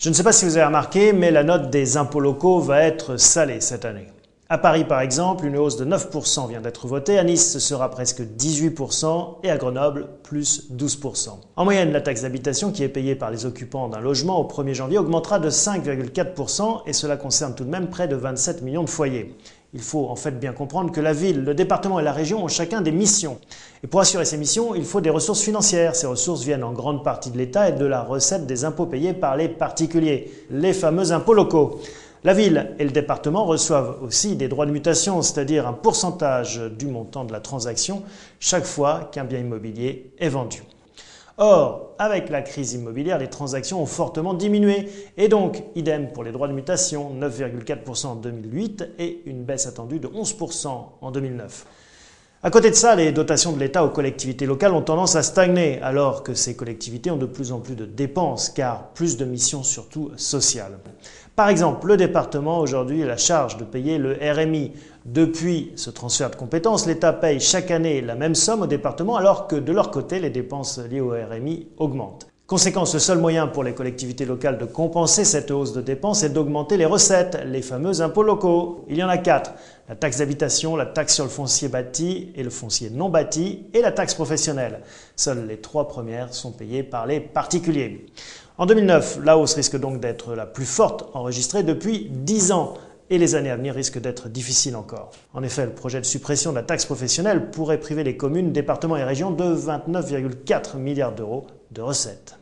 Je ne sais pas si vous avez remarqué, mais la note des impôts locaux va être salée cette année. À Paris, par exemple, une hausse de 9% vient d'être votée, à Nice, ce sera presque 18% et à Grenoble, plus 12%. En moyenne, la taxe d'habitation qui est payée par les occupants d'un logement au 1er janvier augmentera de 5,4% et cela concerne tout de même près de 27 millions de foyers. Il faut en fait bien comprendre que la ville, le département et la région ont chacun des missions. Et pour assurer ces missions, il faut des ressources financières. Ces ressources viennent en grande partie de l'État et de la recette des impôts payés par les particuliers, les fameux impôts locaux. La ville et le département reçoivent aussi des droits de mutation, c'est-à-dire un pourcentage du montant de la transaction chaque fois qu'un bien immobilier est vendu. Or, avec la crise immobilière, les transactions ont fortement diminué et donc, idem pour les droits de mutation, 9,4% en 2008 et une baisse attendue de 11% en 2009. À côté de ça, les dotations de l'État aux collectivités locales ont tendance à stagner alors que ces collectivités ont de plus en plus de dépenses car plus de missions surtout sociales. Par exemple, le département aujourd'hui a la charge de payer le RMI. Depuis ce transfert de compétences, l'État paye chaque année la même somme au département alors que de leur côté, les dépenses liées au RMI augmentent. Conséquence, le seul moyen pour les collectivités locales de compenser cette hausse de dépenses est d'augmenter les recettes, les fameux impôts locaux. Il y en a 4. La taxe d'habitation, la taxe sur le foncier bâti et le foncier non bâti et la taxe professionnelle. Seules les 3 premières sont payées par les particuliers. En 2009, la hausse risque donc d'être la plus forte enregistrée depuis 10 ans. Et les années à venir risquent d'être difficiles encore. En effet, le projet de suppression de la taxe professionnelle pourrait priver les communes, départements et régions de 29,4 milliards d'euros de recettes.